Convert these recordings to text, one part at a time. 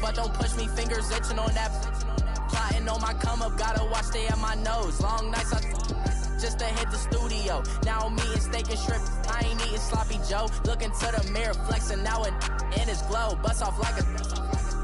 but don't push me, fingers itching on that. Plotting on my come up, gotta watch stay at my nose. Long nights just to hit the studio. Now I'm eating steak and shrimp, I ain't eating sloppy Joe. Looking to the mirror, flexing now and in his glow. Bust off like a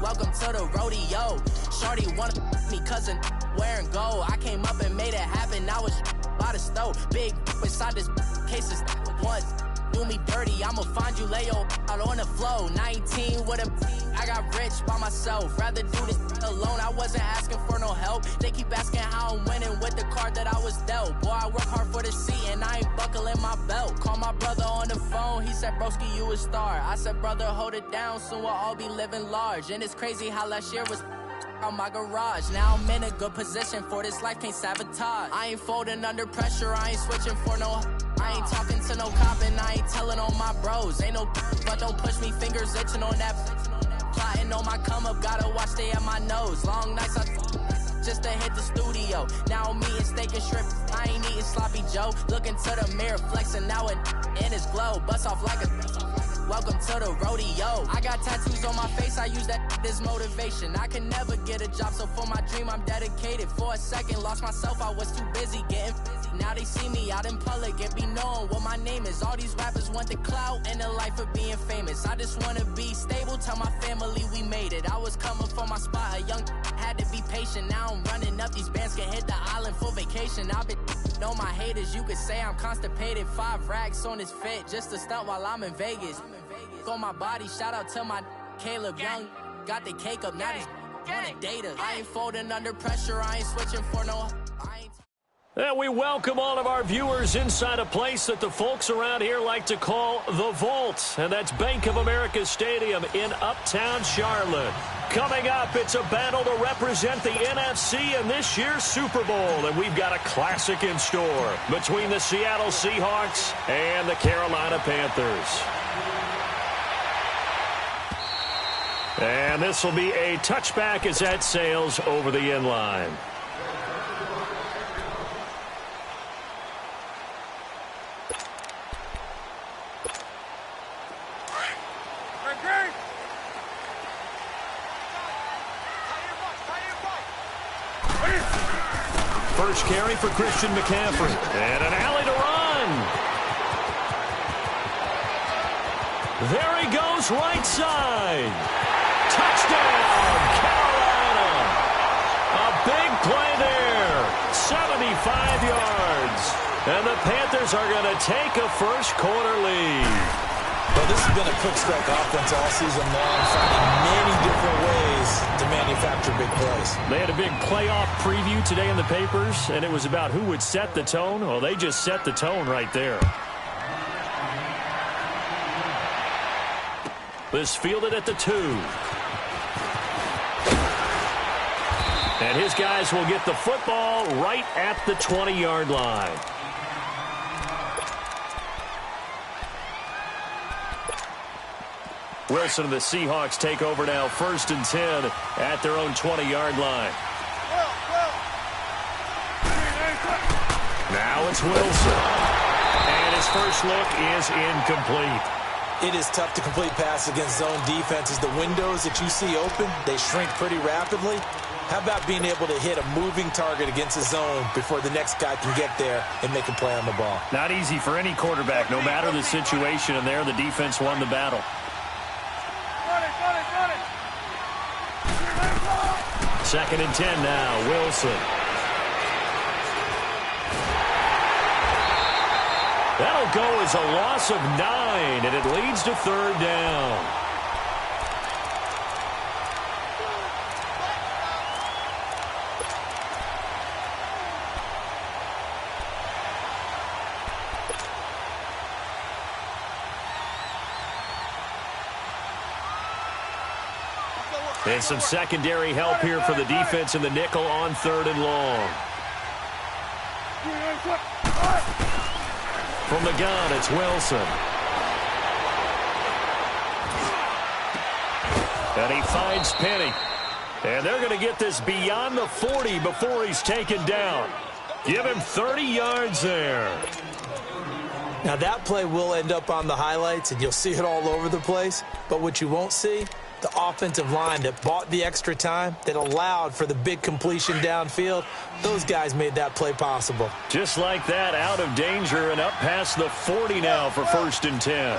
welcome to the rodeo. Shorty wanna me cousin wearing gold. I came up and made it happen, now it's by the stove. Big inside this cases once. Do me dirty, I'ma find you lay out on the floor. 19 with a I got rich by myself. Rather do this alone, I wasn't asking for no help. They keep asking how I'm winning with the card that I was dealt. Boy, I work hard for the seat and I ain't buckling my belt. Call my brother on the phone, he said, broski, you a star. I said, brother, hold it down, soon we'll all be living large. And it's crazy how last year was on my garage. Now I'm in a good position for this life, can't sabotage. I ain't folding under pressure, I ain't switching for no. I ain't talking to no cop and I ain't telling on my bros. Ain't no but don't push me, fingers itching on that. Plotting on my come up, gotta watch stay at my nose. Long nights just to hit the studio. Now I'm eating steak and shrimp, I ain't eating sloppy Joe. Looking to the mirror, flexing now and in his glow. Bust off like a welcome to the rodeo. I got tattoos on my face, I use that as motivation. I can never get a job, so for my dream I'm dedicated. For a second, lost myself, I was too busy getting busy. Now they see me out in public and be knowing what my name is. All these rappers want the clout and the life of being famous. I just wanna be stable, tell my family we made it. I was coming for my spot, a young had to be patient. Now I'm running up, these bands can hit the island for vacation. I've been on my haters, you could say I'm constipated. 5 racks on his fit, just to stunt while I'm in Vegas. On my body, shout out to my Caleb Young. Got the cake up, now these wanna date us. I ain't folding under pressure, I ain't switching for no. And we welcome all of our viewers inside a place that the folks around here like to call the Vault. And that's Bank of America Stadium in Uptown Charlotte. Coming up, it's a battle to represent the NFC in this year's Super Bowl. And we've got a classic in store between the Seattle Seahawks and the Carolina Panthers. And this will be a touchback as that sails over the end line. First carry for Christian McCaffrey. And an alley to run. There he goes, right side. Touchdown, Carolina. A big play there. 75 yards. And the Panthers are going to take a first quarter lead. Well, this has been a quick strike offense all season long, finding many different ways to manufacture big plays. They had a big playoff preview today in the papers, and it was about who would set the tone. Well, they just set the tone right there. This fielded at the 2. And his guys will get the football right at the 20-yard line. Wilson and the Seahawks take over now, 1st and 10 at their own 20-yard line. Now it's Wilson. And his first look is incomplete. It is tough to complete passes against zone defenses. The windows that you see open, they shrink pretty rapidly. How about being able to hit a moving target against a zone before the next guy can get there and make a play on the ball? Not easy for any quarterback, no matter the situation, and there the defense won the battle. 2nd and 10 now, Wilson. That'll go as a loss of 9, and it leads to 3rd down. And some secondary help here for the defense in the nickel on 3rd and long. From the gun, it's Wilson. And he finds Penny. And they're going to get this beyond the 40 before he's taken down. Give him 30 yards there. Now that play will end up on the highlights, and you'll see it all over the place. But what you won't see, the offensive line that bought the extra time, that allowed for the big completion downfield. Those guys made that play possible. Just like that, out of danger and up past the 40 now for 1st and 10.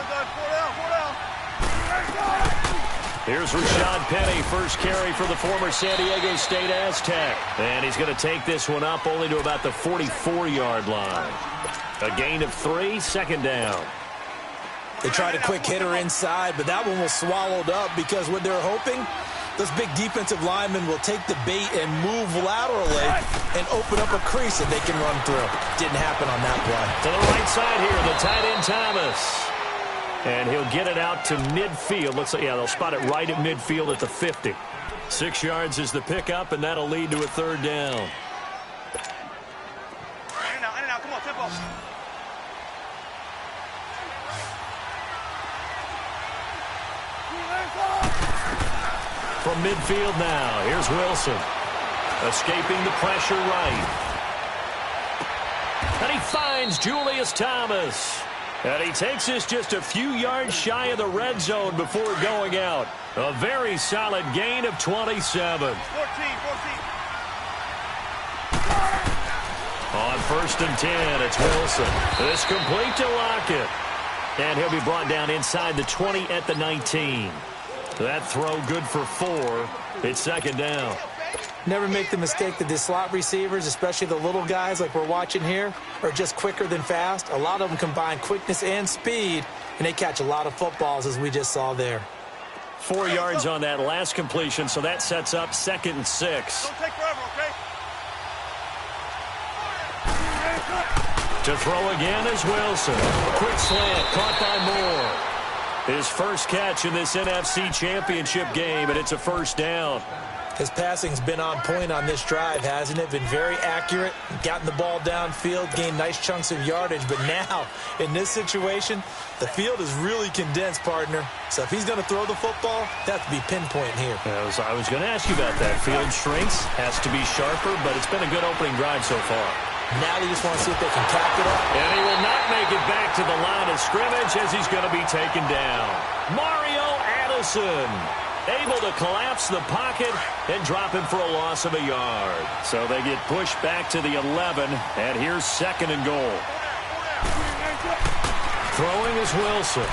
Here's Rashad Penny, first carry for the former San Diego State Aztec. And he's going to take this one up only to about the 44-yard line. A gain of 3, 2nd down. They tried a quick hitter inside, but that one was swallowed up because what they're hoping, those big defensive linemen will take the bait and move laterally and open up a crease that they can run through. Didn't happen on that play. To the right side here, the tight end Thomas. And he'll get it out to midfield. Looks like, yeah, they'll spot it right at midfield at the 50. 6 yards is the pickup, and that'll lead to a 3rd down. In and out, come on, tempo. From midfield now, here's Wilson. Escaping the pressure right. And he finds Julius Thomas. And he takes this just a few yards shy of the red zone before going out. A very solid gain of 27. 14. On 1st and 10, it's Wilson. It's complete to Lockett. And he'll be brought down inside the 20 at the 19. That throw good for 4. It's 2nd down. Never make the mistake that the slot receivers, especially the little guys like we're watching here, are just quicker than fast. A lot of them combine quickness and speed, and they catch a lot of footballs, as we just saw there. 4 yards on that last completion, so that sets up 2nd and 6. Don't take forever, okay? To throw again is Wilson. Quick slant, caught by Moore. His first catch in this NFC Championship game, and it's a 1st down. His passing's been on point on this drive, hasn't it? Been very accurate, gotten the ball downfield, gained nice chunks of yardage. But now, in this situation, the field is really condensed, partner. So if he's going to throw the football, that has to be pinpoint here. I was going to ask you about that. Field shrinks, has to be sharper, but it's been a good opening drive so far. Now they just want to see if they can cap it up. And he will not make it back to the line of scrimmage as he's going to be taken down. Mario Addison able to collapse the pocket and drop him for a loss of a yard. So they get pushed back to the 11, and here's 2nd and goal. Throwing is Wilson.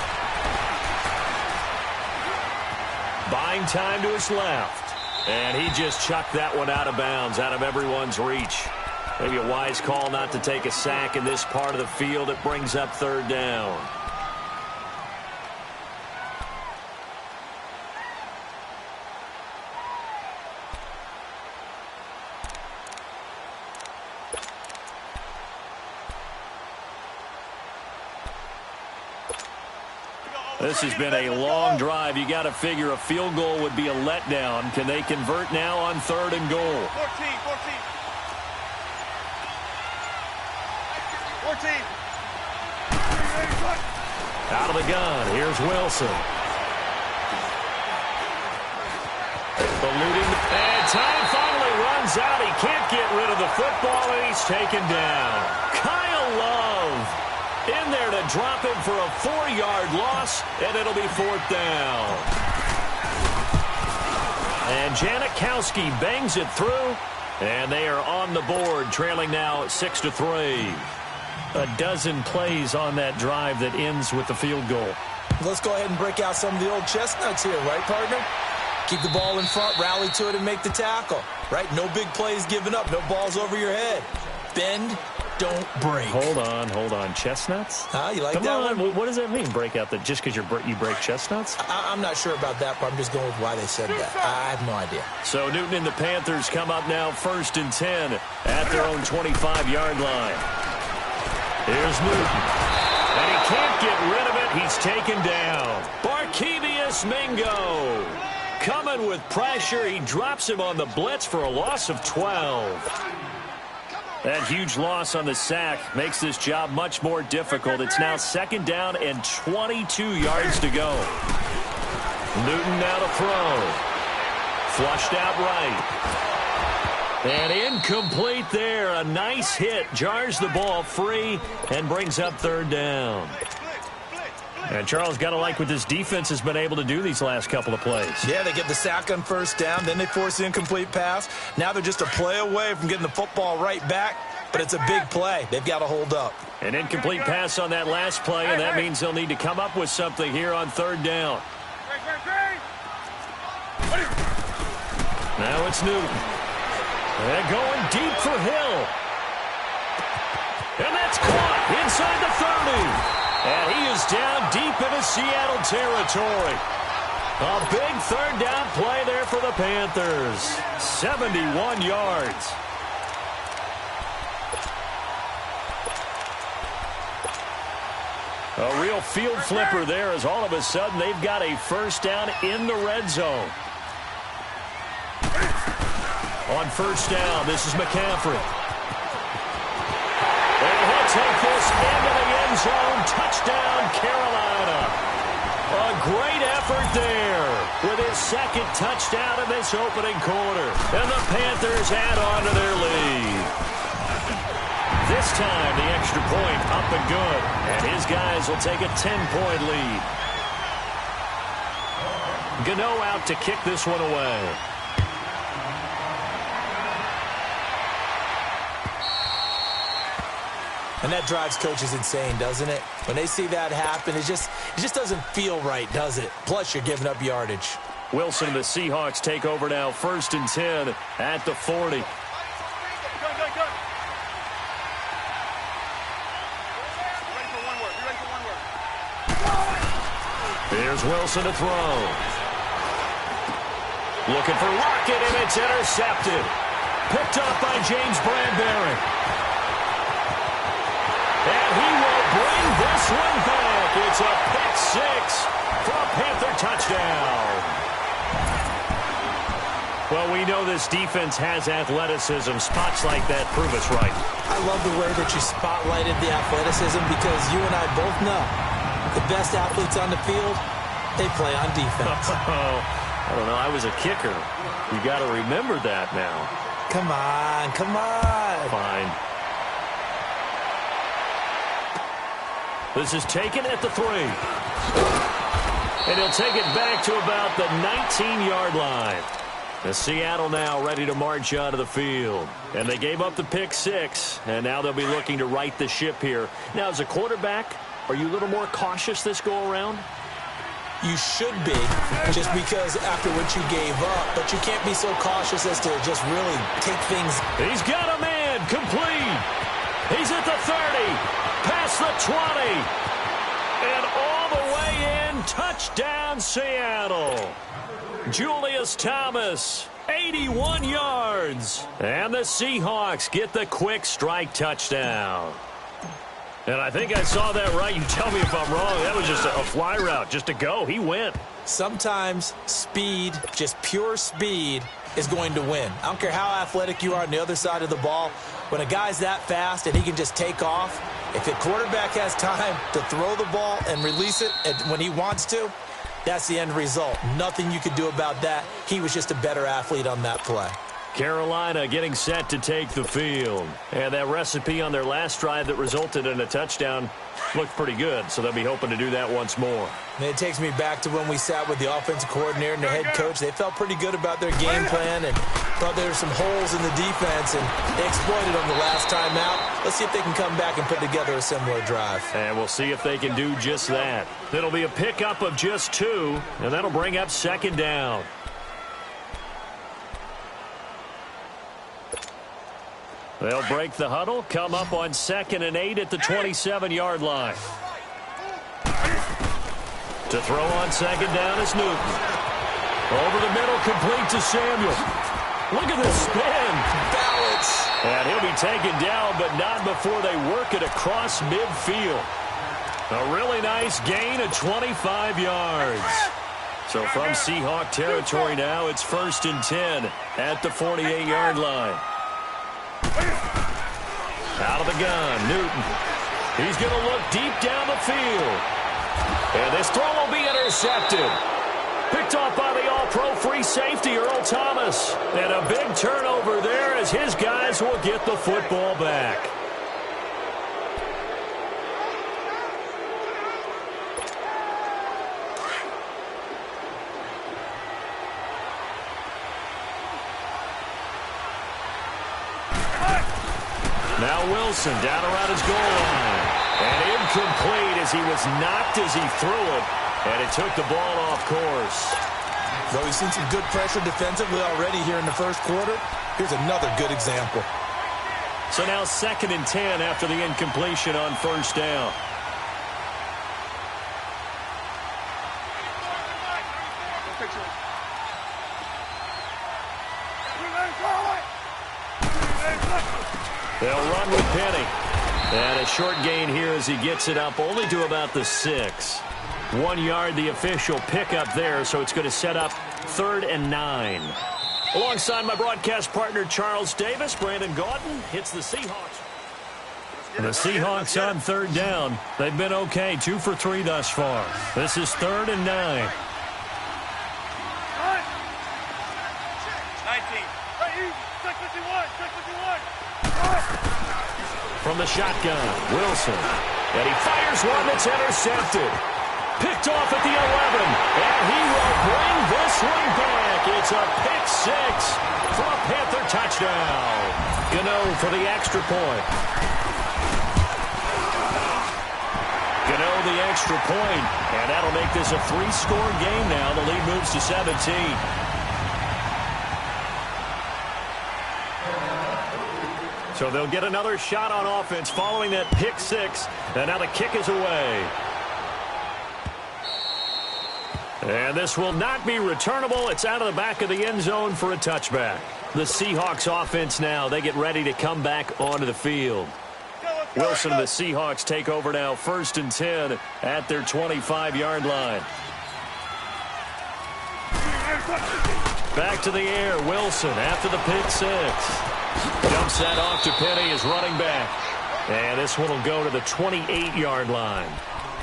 Buying time to his left. And he just chucked that one out of bounds, out of everyone's reach. Maybe a wise call not to take a sack in this part of the field. It brings up 3rd down. This has been a long drive. You got to figure a field goal would be a letdown. Can they convert now on 3rd and goal? 14. Out of the gun. Here's Wilson. Eluding. And time finally runs out. He can't get rid of the football, and he's taken down. Kyle Love in there to drop him for a 4-yard loss, and it'll be 4th down. And Janikowski bangs it through, and they are on the board, trailing now 6-3. A dozen plays on that drive that ends with the field goal. Let's go ahead and break out some of the old chestnuts here, right, partner? Keep the ball in front, rally to it, and make the tackle, right? No big plays given up, no balls over your head. Bend, don't break. Hold on. Chestnuts? You like Come that on. one? What does that mean, break out? That just because you break chestnuts? I'm not sure about that, but I'm just going with why they said that. I have no idea. So Newton and the Panthers come up now 1st and 10 at their own 25-yard line. Here's Newton. And he can't get rid of it. He's taken down. Barkevius Mingo coming with pressure. He drops him on the blitz for a loss of 12. That huge loss on the sack makes this job much more difficult. It's now 2nd down and 22 yards to go. Newton now to throw. Flushed out right. And incomplete there. A nice hit. Jars the ball free and brings up 3rd down. And Charles, got to like what this defense has been able to do these last couple of plays. Yeah, they get the sack on first down, then they force the incomplete pass. Now they're just a play away from getting the football right back, but it's a big play. They've got to hold up. An incomplete pass on that last play, and that means they'll need to come up with something here on third down. Now it's Newton. They're going deep for Hill. And that's caught inside the 30. And he is down deep into Seattle territory. A big third down play there for the Panthers. 71 yards. A real field flipper there as all of a sudden they've got a first down in the red zone. On first down, this is McCaffrey. And he'll take this into the end zone. Touchdown, Carolina. A great effort there with his second touchdown in this opening quarter. And the Panthers add on to their lead. This time, the extra point up and good. And his guys will take a 10-point lead. Gano out to kick this one away. And that drives coaches insane, doesn't it? When they see that happen, it just doesn't feel right, does it? Plus, you're giving up yardage. Wilson and the Seahawks take over now, 1st and 10 at the 40. Here's Wilson to throw. Looking for Lockett, and it's intercepted. Picked up by James Bradbury. And he will bring this one back. It's a pick six for a Panther touchdown. Well, we know this defense has athleticism. Spots like that prove us right. I love the way that you spotlighted the athleticism because you and I both know the best athletes on the field, they play on defense. I don't know. I was a kicker. You got to remember that now. Come on, come on. Fine. This is taken at the 3. And he'll take it back to about the 19-yard line. The Seattle now ready to march onto the field. And they gave up the pick 6, and now they'll be looking to right the ship here. Now, as a quarterback, are you a little more cautious this go-around? You should be, just because after what you gave up. But you can't be so cautious as to just really take things. He's got a man complete. He's at the 30. Past the 20. And all the way in. Touchdown, Seattle. Julius Thomas, 81 yards. And the Seahawks get the quick strike touchdown. And I think I saw that right. You tell me if I'm wrong. That was just a fly route, just to go. He went. Sometimes speed, just pure speed, is going to win. I don't care how athletic you are on the other side of the ball. When a guy's that fast and he can just take off, if the quarterback has time to throw the ball and release it when he wants to, that's the end result. Nothing you could do about that. He was just a better athlete on that play. Carolina getting set to take the field. And that recipe on their last drive that resulted in a touchdown looked pretty good, so they'll be hoping to do that once more. And it takes me back to when we sat with the offensive coordinator and the head coach. They felt pretty good about their game plan and thought there were some holes in the defense, and they exploited them the last time out. Let's see if they can come back and put together a similar drive. And we'll see if they can do just that. It'll be a pickup of just 2, and that'll bring up 2nd down. They'll break the huddle, come up on 2nd and 8 at the 27-yard line. To throw on 2nd down is Newton. Over the middle, complete to Samuel. Look at the spin. Balance. And he'll be taken down, but not before they work it across midfield. A really nice gain of 25 yards. So from Seahawk territory now, it's 1st and 10 at the 48-yard line. Out of the gun, Newton. He's going to look deep down the field. And this throw will be intercepted. Picked off by the all-pro free safety, Earl Thomas. And a big turnover there as his guys will get the football back. Now Wilson down around his goal line. And incomplete as he was knocked as he threw it. And it took the ball off course. Though we've seen some good pressure defensively already here in the first quarter, here's another good example. So now 2nd and 10 after the incompletion on first down. They'll run with Penny. And a short gain here as he gets it up only to about the 6. 1 yard, the official pickup there, so it's going to set up 3rd and 9. Alongside my broadcast partner, Charles Davis, Brandon Gaudin hits the Seahawks. The Seahawks on 3rd down. They've been okay, 2 for 3 thus far. This is 3rd and 9. 19. Check 51. From the shotgun, Wilson. And he fires one that's intercepted. Picked off at the 11. And he will bring this one back. It's a pick 6 for a Panther touchdown. Gano for the extra point. Gano the extra point. And that'll make this a 3-score game now. The lead moves to 17. So they'll get another shot on offense following that pick 6. And now the kick is away. And this will not be returnable. It's out of the back of the end zone for a touchback. The Seahawks offense now, they get ready to come back onto the field. Wilson and the Seahawks take over now, 1st and 10 at their 25-yard line. Back to the air, Wilson after the pick 6. Dumps that off to Penny as running back. And this one will go to the 28-yard line.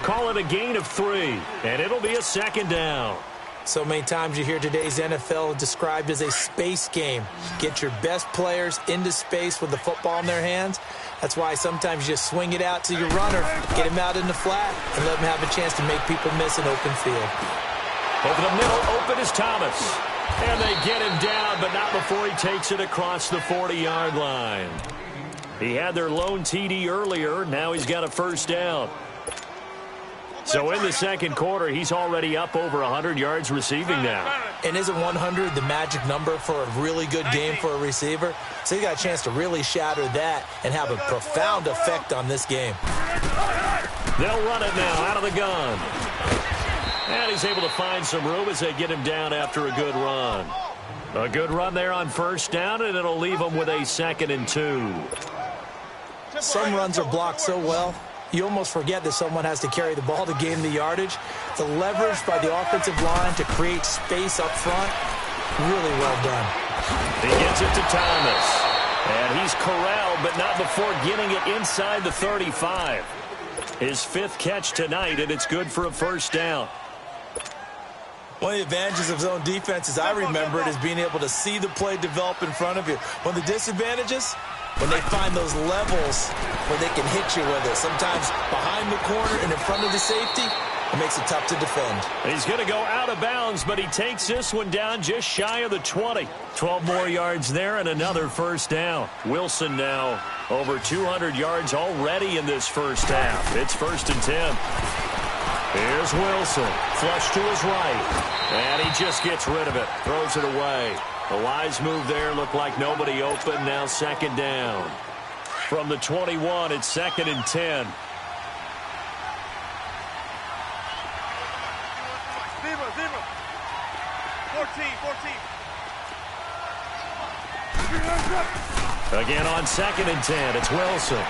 Call it a gain of 3, and it'll be a 2nd down. So many times you hear today's NFL described as a space game. Get your best players into space with the football in their hands. That's why sometimes you just swing it out to your runner, get him out in the flat, and let him have a chance to make people miss an open field. Over the middle, open is Thomas. And they get him down, but not before he takes it across the 40-yard line. He had their lone TD earlier. Now he's got a 1st down. So in the 2nd quarter, he's already up over 100 yards receiving now. And isn't 100 the magic number for a really good game for a receiver? So he got a chance to really shatter that and have a profound effect on this game. They'll run it now out of the gun. And he's able to find some room as they get him down after a good run. A good run there on 1st down, and it'll leave him with a 2nd and 2. Some runs are blocked so well, you almost forget that someone has to carry the ball to gain the yardage. The leverage by the offensive line to create space up front, really well done. He gets it to Thomas. And he's corralled, but not before getting it inside the 35. His 5th catch tonight, and it's good for a 1st down. One of the advantages of zone defense, as I remember it, is being able to see the play develop in front of you. One of the disadvantages, when they find those levels where they can hit you with it. Sometimes behind the corner and in front of the safety, it makes it tough to defend. He's going to go out of bounds, but he takes this one down just shy of the 20. 12 more yards there and another 1st down. Wilson now over 200 yards already in this 1st half. It's 1st and 10. Here's Wilson, flush to his right, and he just gets rid of it, throws it away. The wise move there, looked like nobody open, now 2nd down. From the 21, it's 2nd and 10. Zebra. 14. Again on 2nd and 10, it's Wilson.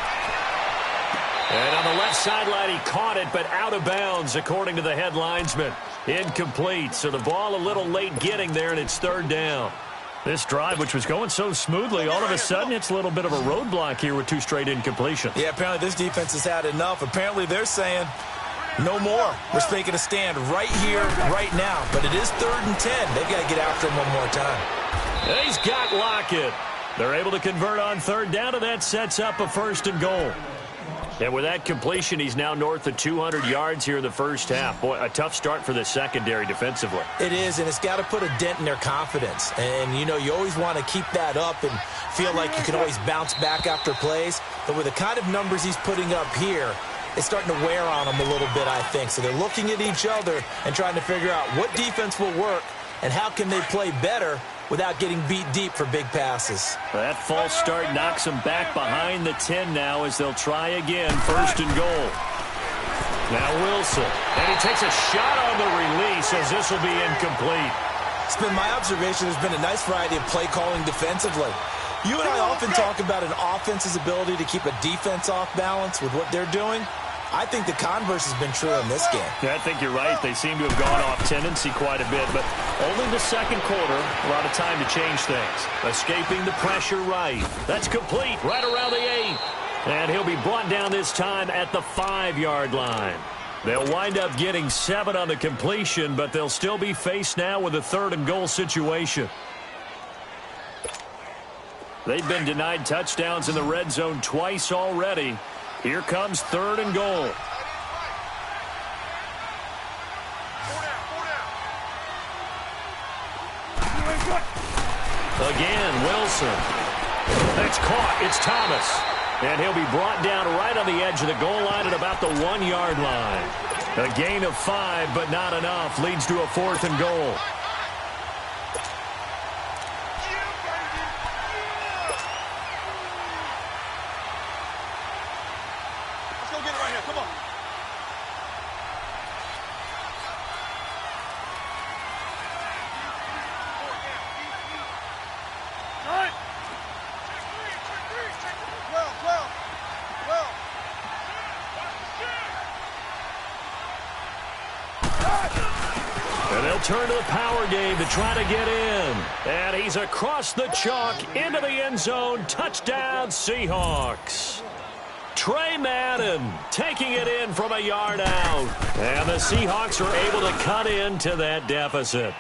And on the left sideline, he caught it, but out of bounds, according to the head linesman. Incomplete, so the ball a little late getting there, and it's 3rd down. This drive, which was going so smoothly, all of a sudden it's a little bit of a roadblock here with 2 straight incompletions. Yeah, apparently this defense has had enough. Apparently they're saying, no more. We're making a stand right here, right now. But it is 3rd and 10. They've got to get after him one more time. And he's got Lockett. They're able to convert on 3rd down, and that sets up a 1st and goal. And with that completion, he's now north of 200 yards here in the 1st half. Boy, a tough start for the secondary defensively. It is, and it's got to put a dent in their confidence. And, you know, you always want to keep that up and feel like you can always bounce back after plays, but with the kind of numbers he's putting up here, it's starting to wear on them a little bit, I think. So they're looking at each other and trying to figure out what defense will work and how can they play better without getting beat deep for big passes. That false start knocks them back behind the 10 now as they'll try again, 1st and goal. Now Wilson, and he takes a shot on the release as this will be incomplete. It's been my observation there's been a nice variety of play calling defensively. You and I often talk about an offense's ability to keep a defense off balance with what they're doing. I think the converse has been true in this game. Yeah, I think you're right. They seem to have gone off tendency quite a bit, but only the second quarter, a lot of time to change things. Escaping the pressure right. That's complete right around the 8. And he'll be brought down this time at the 5-yard line. They'll wind up getting 7 on the completion, but they'll still be faced now with a 3rd and goal situation. They've been denied touchdowns in the red zone twice already. Here comes 3rd and goal. Again, Wilson. It's caught. It's Thomas. And he'll be brought down right on the edge of the goal line at about the 1-yard line. A gain of 5, but not enough. Leads to a 4th and goal. Turn to the power game to try to get in. And he's across the chalk into the end zone. Touchdown, Seahawks. Trey Madden taking it in from a yard out. And the Seahawks are able to cut into that deficit.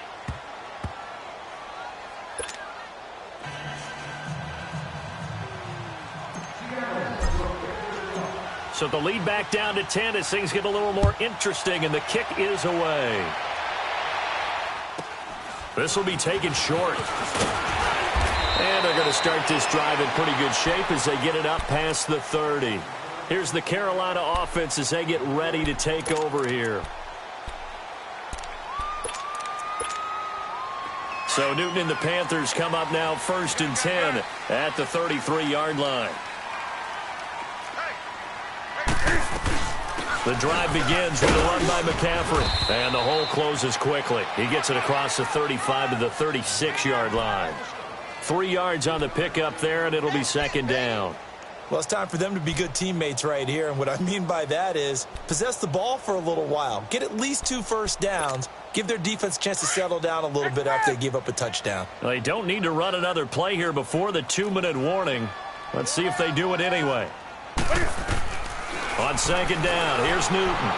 So the lead back down to 10 as things get a little more interesting, and the kick is away. This will be taken short. And they're going to start this drive in pretty good shape as they get it up past the 30. Here's the Carolina offense as they get ready to take over here. So Newton and the Panthers come up now 1st and 10 at the 33-yard line. The drive begins with a run by McCaffrey. And the hole closes quickly. He gets it across the 35 to the 36-yard line. 3 yards on the pickup there, and it'll be 2nd down. Well, it's time for them to be good teammates right here. And what I mean by that is possess the ball for a little while. Get at least 2 first downs. Give their defense a chance to settle down a little bit after they give up a touchdown. They don't need to run another play here before the 2-minute warning. Let's see if they do it anyway. On 2nd down, here's Newton.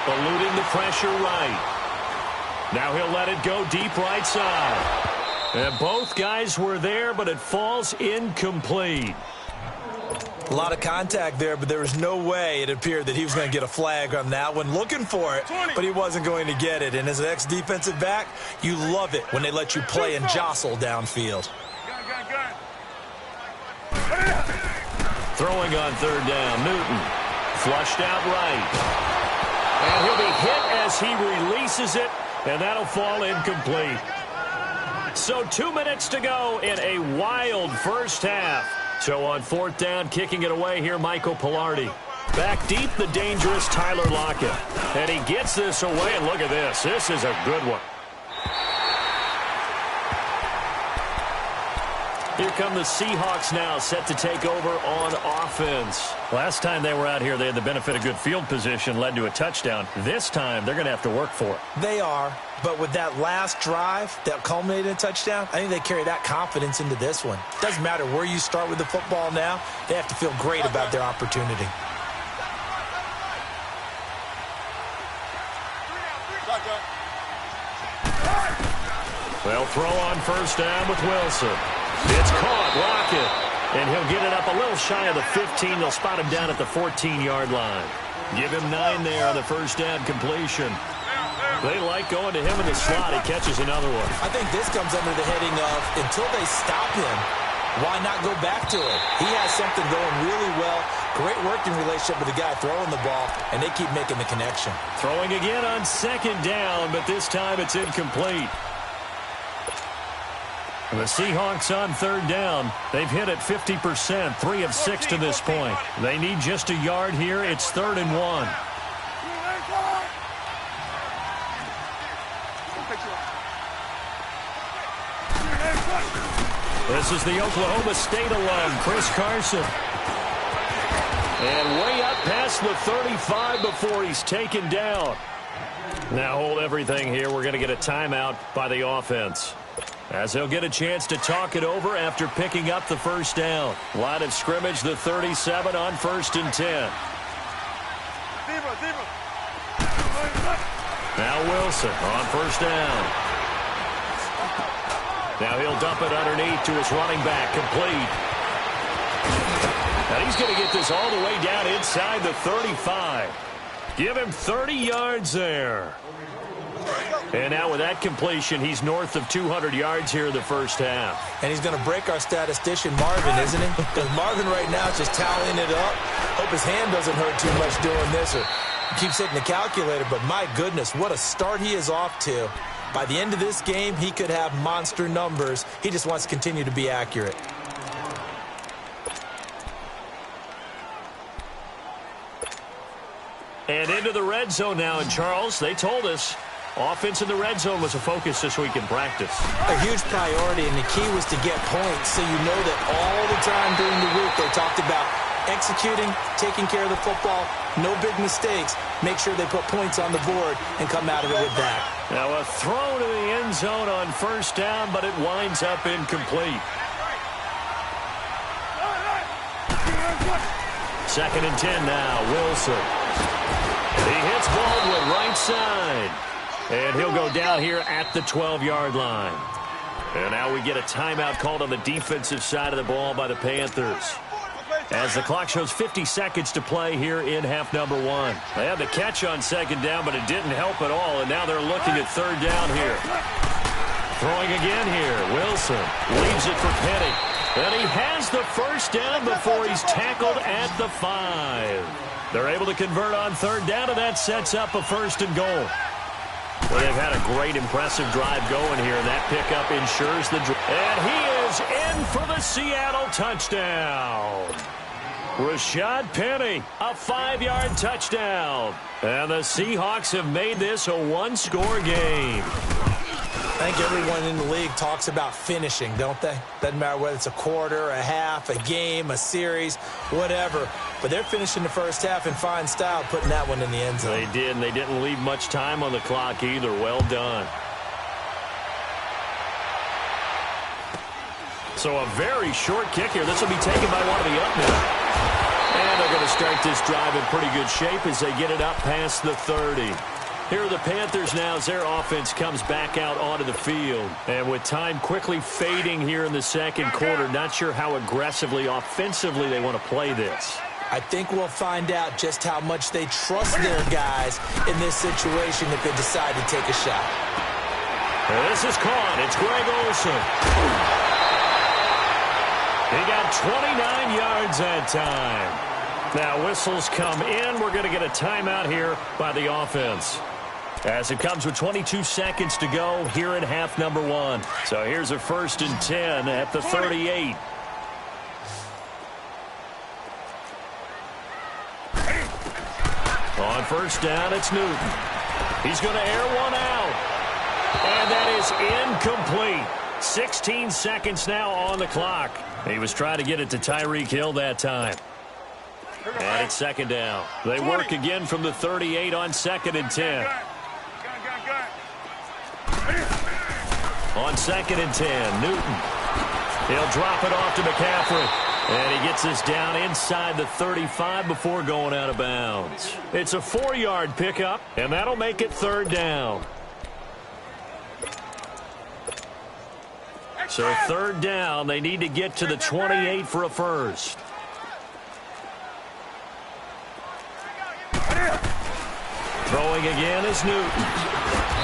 Eluding the pressure right. Now he'll let it go deep right side. And both guys were there, but it falls incomplete. A lot of contact there, but there was no way it appeared that he was going to get a flag on that one. Looking for it, but he wasn't going to get it. And as an ex-defensive back, you love it when they let you play and jostle downfield. Throwing on 3rd down, Newton. Flushed out right. And he'll be hit as he releases it, and that'll fall incomplete. So 2 minutes to go in a wild first half. So on 4th down, kicking it away here, Michael Pilardi. Back deep, the dangerous Tyler Lockett. And he gets this away, and look at this. This is a good one. Here come the Seahawks now, set to take over on offense. Last time they were out here, they had the benefit of good field position, led to a touchdown. This time, they're going to have to work for it. They are, but with that last drive that culminated in a touchdown, I think they carry that confidence into this one. Doesn't matter where you start with the football now, they have to feel great about their opportunity. They'll throw on 1st down with Wilson. It's caught, Lockett, and he'll get it up a little shy of the 15. They'll spot him down at the 14-yard line. Give him 9 there on the 1st down completion. They like going to him in the slot. He catches another one. I think this comes under the heading of until they stop him, Why not go back to it? He has something going really well. Great working relationship with the guy throwing the ball, and they keep making the connection. Throwing again on second down, but this time it's incomplete. The Seahawks on third down. They've hit it 50%, 3 of 6 to this point. They need just a yard here. It's 3rd and 1. This is the Oklahoma State alum, Chris Carson. And way up past the 35 before he's taken down. Now hold everything here. We're going to get a timeout by the offense, as they'll get a chance to talk it over after picking up the first down. Line of scrimmage, the 37 on 1st and 10. Now Wilson on 1st down. Now he'll dump it underneath to his running back, complete. And he's going to get this all the way down inside the 35. Give him 30 yards there. And now with that completion, he's north of 200 yards here in the first half. And he's going to break our statistician Marvin, isn't he? Because Marvin right now is just tallying it up. Hope his hand doesn't hurt too much doing this, or keeps hitting the calculator. But my goodness, what a start he is off to. By the end of this game, he could have monster numbers. He just wants to continue to be accurate. And into the red zone now. And Charles, they told us offense in the red zone was a focus this week in practice. A huge priority, and the key was to get points. So you know that all the time during the week they talked about executing, taking care of the football, no big mistakes. Make sure they put points on the board and come out of it with that. Now a throw to the end zone on 1st down, but it winds up incomplete. 2nd and 10 now, Wilson. He hits Baldwin right side. And he'll go down here at the 12-yard line. And now we get a timeout called on the defensive side of the ball by the Panthers, as the clock shows 50 seconds to play here in half number 1. They had the catch on 2nd down, but it didn't help at all, and now they're looking at 3rd down here. Throwing again here, Wilson leaves it for Penny. And he has the 1st down before he's tackled at the 5. They're able to convert on 3rd down, and that sets up a 1st and goal. Well, they've had a great, impressive drive going here, and that pickup ensures the drive. And he is in for the Seattle touchdown. Rashad Penny, a 5-yard touchdown. And the Seahawks have made this a 1-score game. I think everyone in the league talks about finishing, don't they? Doesn't matter whether it's a quarter, a half, a game, a series, whatever. But they're finishing the first half in fine style, putting that one in the end zone. They did, and they didn't leave much time on the clock either. Well done. So a very short kick here. This will be taken by one of the up men. And they're going to start this drive in pretty good shape as they get it up past the 30. Here are the Panthers now as their offense comes back out onto the field. And with time quickly fading here in the second quarter, not sure how aggressively, offensively they want to play this. I think we'll find out just how much they trust their guys in this situation if they decide to take a shot. And this is caught. It's Greg Olsen. He got 29 yards that time. Now whistles come in. We're going to get a timeout here by the offense, as it comes with 22 seconds to go here in half number 1. So here's a 1st and 10 at the 38. On 1st down, it's Newton. He's going to air one out. And that is incomplete. 16 seconds now on the clock. He was trying to get it to Tyreek Hill that time. And it's 2nd down. They work again from the 38 on 2nd and 10. On 2nd and 10, Newton. He'll drop it off to McCaffrey. And he gets us down inside the 35 before going out of bounds. It's a 4-yard pickup, and that'll make it 3rd down. So 3rd down, they need to get to the 28 for a first. Throwing again is Newton.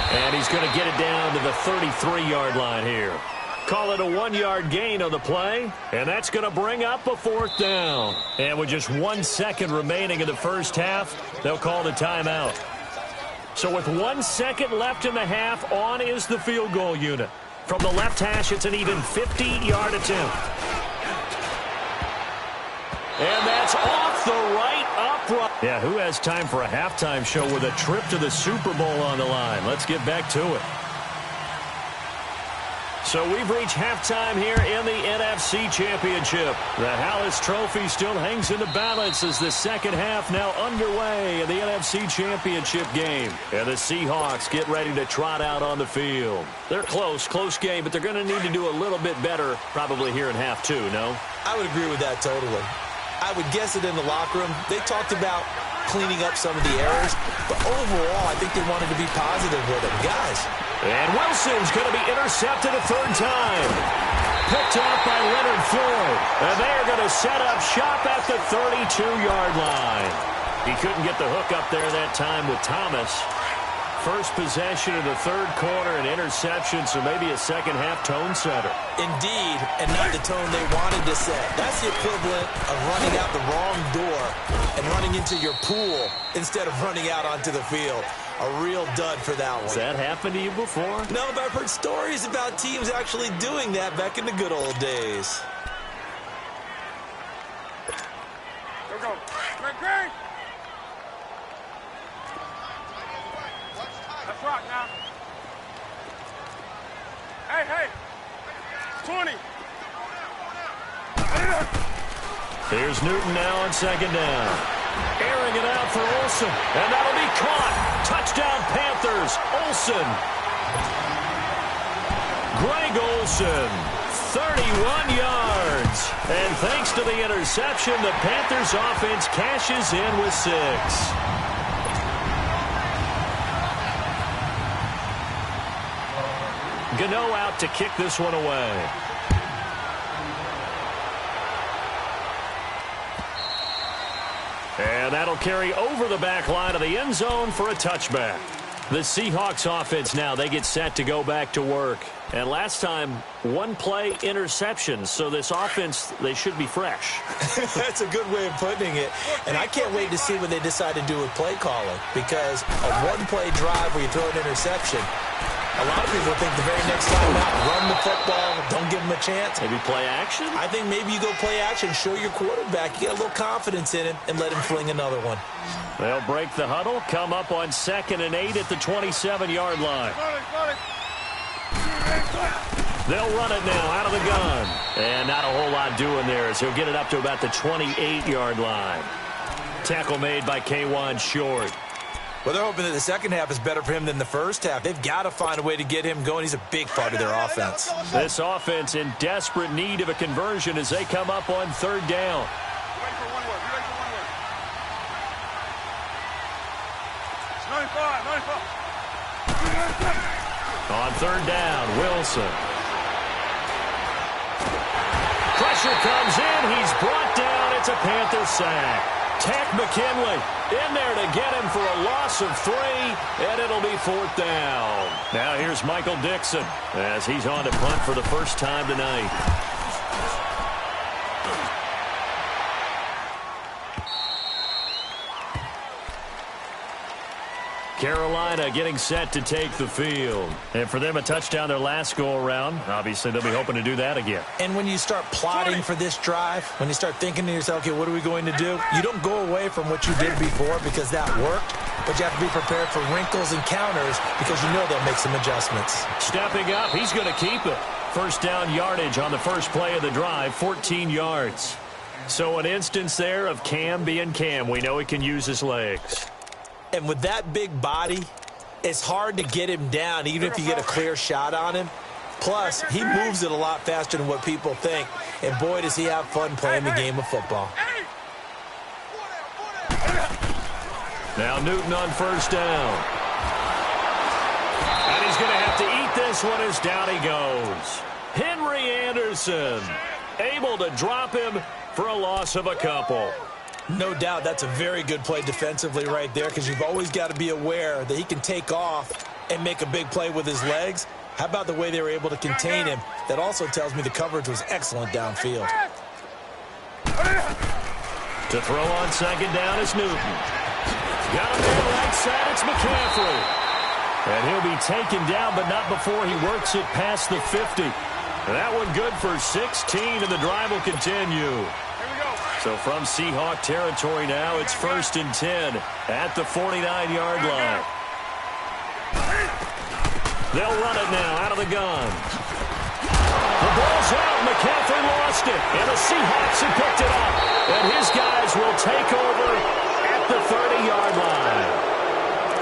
And he's going to get it down to the 33-yard line here. Call it a 1-yard gain on the play, and that's going to bring up a 4th down. And with just 1 second remaining in the first half, they'll call the timeout. So with 1 second left in the half, on is the field goal unit. From the left hash, it's an even 50-yard attempt. And that's off the right upright. Yeah, who has time for a halftime show with a trip to the Super Bowl on the line? Let's get back to it. So we've reached halftime here in the NFC Championship. The Hallis Trophy still hangs in the balance as the second half now underway in the NFC Championship game. And the Seahawks get ready to trot out on the field. They're close game, but they're going to need to do a little bit better probably here in half 2, no? I would agree with that totally. I would guess it in the locker room. They talked about cleaning up some of the errors, but overall, I think they wanted to be positive with it. Guys. And Wilson's going to be intercepted a 3rd time. Picked off by Leonard Floyd. And they are going to set up shop at the 32-yard line. He couldn't get the hook up there that time with Thomas. First possession of the 3rd quarter, an interception, so maybe a second-half tone setter. Indeed, and not the tone they wanted to set. That's the equivalent of running out the wrong door and running into your pool instead of running out onto the field. A real dud for that one. Has that happened to you before? No, but I've heard stories about teams actually doing that back in the good old days. Go. Greg. Let's rock now. Hey. 20. Here's Newton now on 2nd down. Airing it out for Olsen. And that'll be caught. Touchdown Panthers. Olsen. Greg Olsen. 31 yards. And thanks to the interception, the Panthers offense cashes in with 6. Gano out to kick this one away. And that'll carry over the back line of the end zone for a touchback. The Seahawks offense now, they get set to go back to work. And last time, 1-play interception. So this offense, they should be fresh. That's a good way of putting it. And I can't wait to see what they decide to do with play calling. Because a 1-play drive where you throw an interception, a lot of people think the very next time out, run the football, don't give them a chance. Maybe play action? I think maybe you go play action, show your quarterback, you get a little confidence in him, and let him fling another one. They'll break the huddle, come up on 2nd and 8 at the 27-yard line. They'll run it now out of the gun. And not a whole lot doing there as he'll get it up to about the 28-yard line. Tackle made by K'Wan Short. Well, they're hoping that the second half is better for him than the first half. They've got to find a way to get him going. He's a big part of their offense. This offense in desperate need of a conversion as they come up on 3rd down. On 3rd down, Wilson. Pressure comes in. He's brought down. It's a Panther sack. Tack McKinley in there to get him for a loss of 3, and it'll be 4th down. Now here's Michael Dixon as he's on to punt for the first time tonight. Carolina getting set to take the field. And for them, a touchdown their last go-around. Obviously, they'll be hoping to do that again. And when you start plotting for this drive, when you start thinking to yourself, okay, what are we going to do? You don't go away from what you did before because that worked, but you have to be prepared for wrinkles and counters because you know they'll make some adjustments. Stepping up, he's going to keep it. First down yardage on the first play of the drive, 14 yards. So an instance there of Cam being Cam. We know he can use his legs. And with that big body, it's hard to get him down, even if you get a clear shot on him. Plus, he moves it a lot faster than what people think. And boy, does he have fun playing the game of football. Now Newton on first down. And he's going to have to eat this one as down he goes. Henry Anderson able to drop him for a loss of a couple. No doubt that's a very good play defensively right there because you've always got to be aware that he can take off and make a big play with his legs. How about the way they were able to contain him? That also tells me the coverage was excellent downfield. To throw on second down is Newton. Got a man right side, it's McCaffrey. And he'll be taken down, but not before he works it past the 50. That one good for 16, and the drive will continue. So from Seahawk territory now, it's 1st and 10 at the 49-yard line. They'll run it now out of the gun. The ball's out. McCaffrey lost it, and the Seahawks have picked it up. And his guys will take over at the 30-yard line.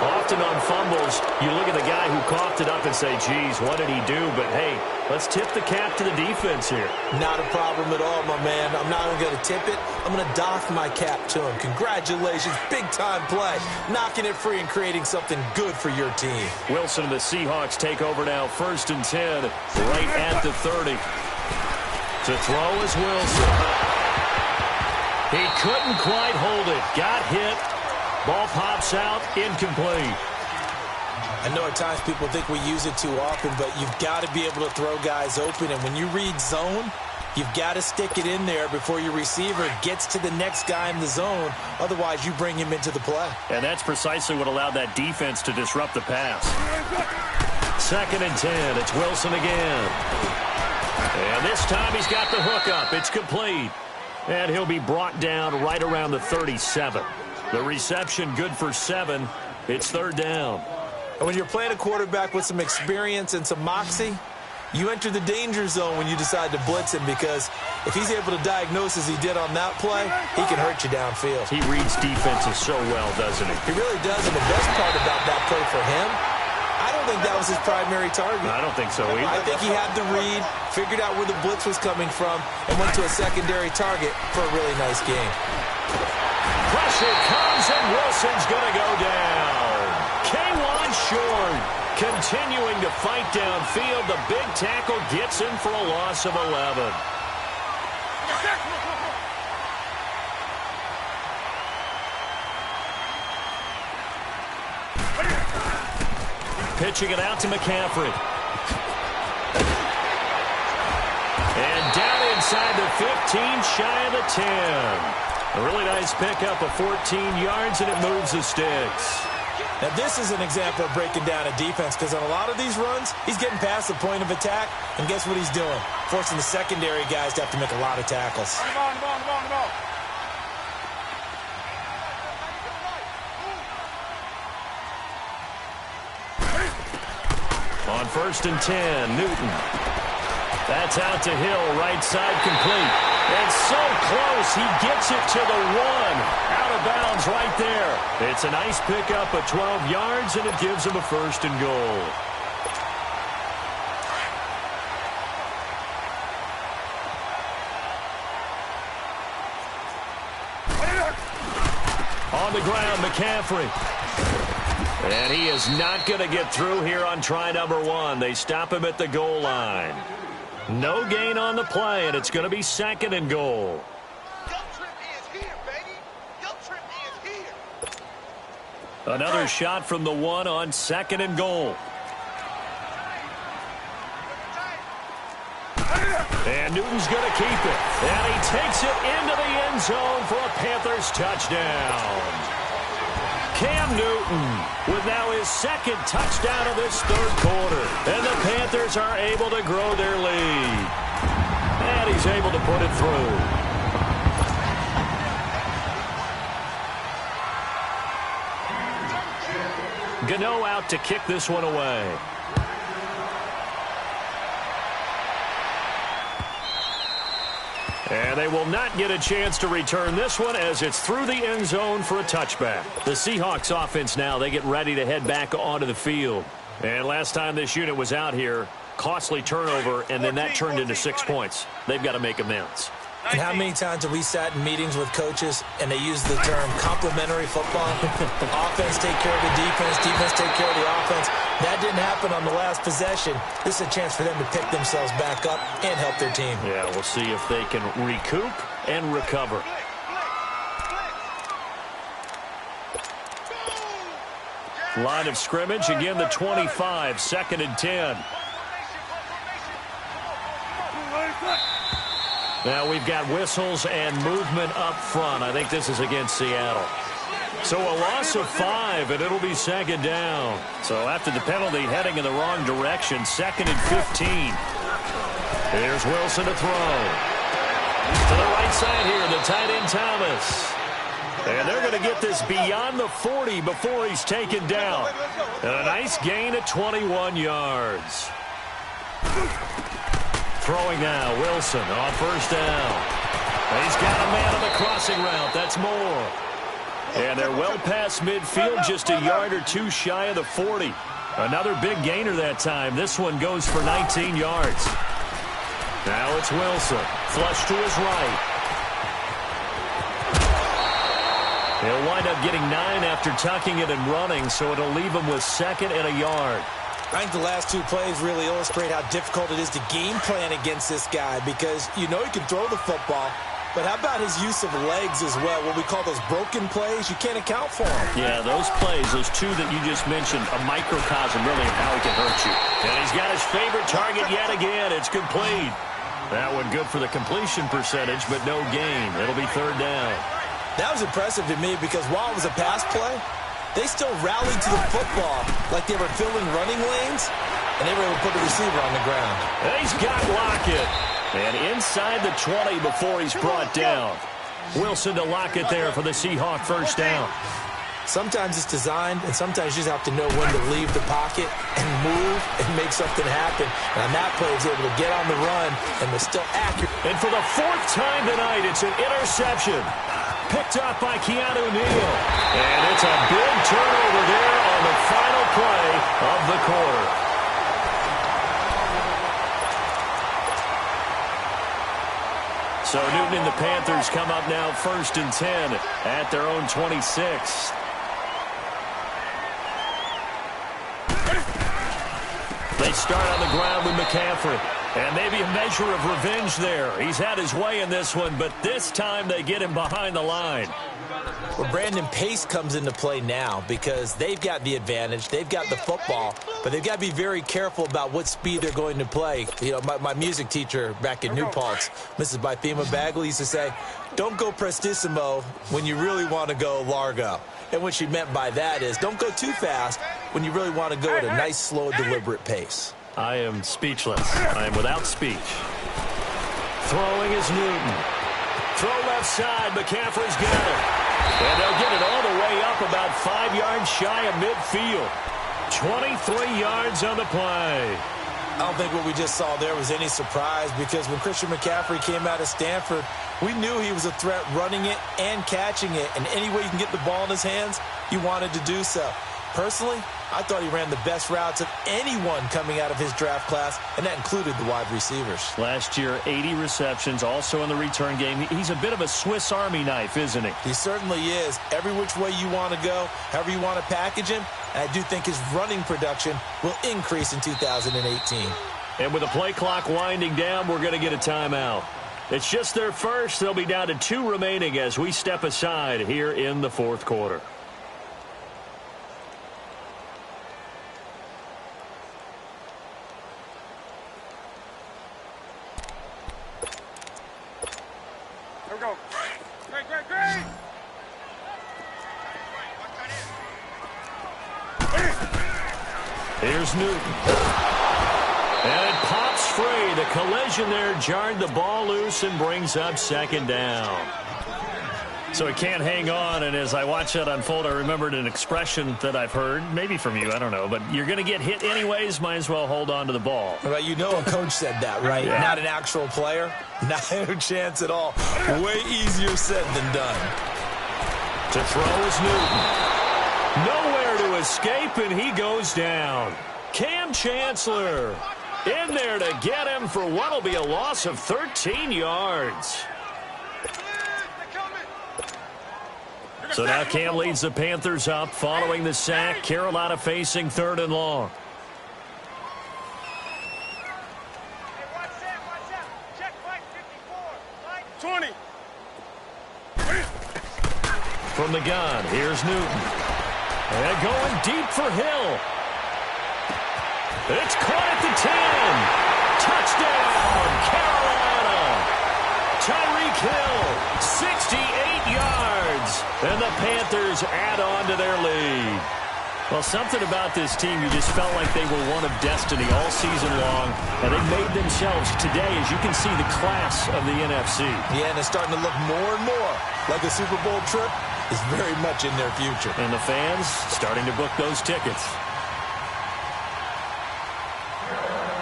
Often on fumbles, you look at the guy who coughed it up and say, geez, what did he do? But, hey, let's tip the cap to the defense here. Not a problem at all, my man. I'm not even going to tip it. I'm going to doff my cap to him. Congratulations. Big-time play. Knocking it free and creating something good for your team. Wilson and the Seahawks take over now, 1st and 10, right at the 30. To throw is Wilson. He couldn't quite hold it. Got hit. Ball pops out, incomplete. I know at times people think we use it too often, but you've got to be able to throw guys open. And when you read zone, you've got to stick it in there before your receiver gets to the next guy in the zone. Otherwise, you bring him into the play. And that's precisely what allowed that defense to disrupt the pass. 2nd and 10. It's Wilson again. And this time he's got the hook up. It's complete. And he'll be brought down right around the 37. The reception good for 7. It's 3rd down. And when you're playing a quarterback with some experience and some moxie, you enter the danger zone when you decide to blitz him, because if he's able to diagnose as he did on that play, he can hurt you downfield. He reads defenses so well, doesn't he? He really does, and the best part about that play for him, I don't think that was his primary target. I don't think so either. I think he had the read, figured out where the blitz was coming from, and went to a secondary target for a really nice game. Pressure comes, and Wilson's going to go down. K1 short, continuing to fight downfield. The big tackle gets him for a loss of 11. Pitching it out to McCaffrey. And down inside the 15, shy of the 10. A really nice pickup of 14 yards, and it moves the sticks. Now, this is an example of breaking down a defense, because on a lot of these runs, he's getting past the point of attack, and guess what he's doing? Forcing the secondary guys to have to make a lot of tackles. On the ball. On 1st and 10, Newton. That's out to Hill, right side complete. And so close, he gets it to the 1. Out of bounds right there. It's a nice pickup of 12 yards, and it gives him a 1st and goal. On the ground, McCaffrey. And he is not going to get through here on try number 1. They stop him at the goal line. No gain on the play, and it's going to be 2nd and goal. Another shot from the 1 on 2nd and goal. And Newton's going to keep it. And he takes it into the end zone for a Panthers touchdown. Cam Newton with now his 2nd touchdown of this 3rd quarter. And the Panthers are able to grow their lead. And he's able to put it through. Gano out to kick this one away. And they will not get a chance to return this one, as it's through the end zone for a touchback. The Seahawks offense now, they get ready to head back onto the field. And last time this unit was out here, costly turnover, and then that turned into 6 points. They've got to make amends. And how many times have we sat in meetings with coaches and they use the term complementary football? Offense take care of the defense, defense take care of the offense. That didn't happen on the last possession. This is a chance for them to pick themselves back up and help their team. Yeah, we'll see if they can recoup and recover. Line of scrimmage, again the 25, 2nd and 10. Now we've got whistles and movement up front. I think this is against Seattle. So a loss of 5, and it'll be second down. So after the penalty, heading in the wrong direction, 2nd and 15. Here's Wilson to throw. To the right side here, the tight end Thomas. And they're going to get this beyond the 40 before he's taken down. And a nice gain of 21 yards. Throwing now, Wilson on first down. He's got a man on the crossing route. That's Moore. And they're well past midfield, just a yard or two shy of the 40. Another big gainer that time. This one goes for 19 yards. Now it's Wilson. Flush to his right. He'll wind up getting 9 after tucking it and running, so it'll leave him with 2nd and a yard. I think the last 2 plays really illustrate how difficult it is to game plan against this guy because you know he can throw the football, but how about his use of legs as well? What we call those broken plays, you can't account for them. Yeah, those plays, those 2 that you just mentioned, a microcosm really of how he can hurt you. And he's got his favorite target yet again. It's complete. That one good for the completion percentage, but no gain. It'll be 3rd down. That was impressive to me because while it was a pass play, they still rallied to the football like they were filling running lanes, and they were able to put the receiver on the ground. And he's got Lockett. And inside the 20 before he's brought down. Wilson to Lockett there for the Seahawk first down. Sometimes it's designed, and sometimes you just have to know when to leave the pocket and move and make something happen. And on that play, he was able to get on the run and was still accurate. And for the 4th time tonight, it's an interception. Picked up by Keanu Neal. And it's a big turnover there on the final play of the quarter. So Newton and the Panthers come up now 1st and 10 at their own 26. They start on the ground with McCaffrey. And maybe a measure of revenge there. He's had his way in this one, but this time they get him behind the line. Well, Brandon, pace comes into play now because they've got the advantage. They've got the football, but they've got to be very careful about what speed they're going to play. You know, my music teacher back in New Paltz, Mrs. Bythema Bagley, used to say, don't go prestissimo when you really want to go largo. And what she meant by that is don't go too fast when you really want to go at a nice, slow, deliberate pace. I am speechless. I am without speech. Throwing is Newton. Throw left side. McCaffrey's got it. And they'll get it all the way up about 5 yards shy of midfield. 23 yards on the play. I don't think what we just saw there was any surprise because when Christian McCaffrey came out of Stanford, we knew he was a threat running it and catching it. And any way you can get the ball in his hands, he wanted to do so. Personally, I thought he ran the best routes of anyone coming out of his draft class, and that included the wide receivers. Last year, 80 receptions, also in the return game. He's a bit of a Swiss Army knife, isn't he? He certainly is. Every which way you want to go, however you want to package him, and I do think his running production will increase in 2018. And with the play clock winding down, we're going to get a timeout. It's just their first. They'll be down to 2 remaining as we step aside here in the 4th quarter. Go. Great. Here's Newton. And it pops free. The collision there jarred the ball loose and brings up 2nd down. So he can't hang on, and as I watch that unfold, I remembered an expression that I've heard, maybe from you, I don't know, but you're going to get hit anyways, might as well hold on to the ball. Well, you know a coach said that, right? Yeah. Not an actual player. Not a chance at all. Way easier said than done. To throw is Newton. Nowhere to escape, and he goes down. Cam Chancellor in there to get him for what will be a loss of 13 yards. So now Cam leads the Panthers up following the sack. Carolina facing 3rd and long. Hey, watch that. Check flight 54. Line 20. From the gun, here's Newton. And going deep for Hill. It's caught at the 10. Touchdown, Carolina. And the Panthers add on to their lead. Well, something about this team, you just felt like they were one of destiny all season long, and they made themselves today, as you can see, the class of the NFC. Yeah, and it's starting to look more and more like a Super Bowl trip is very much in their future. And the fans starting to book those tickets.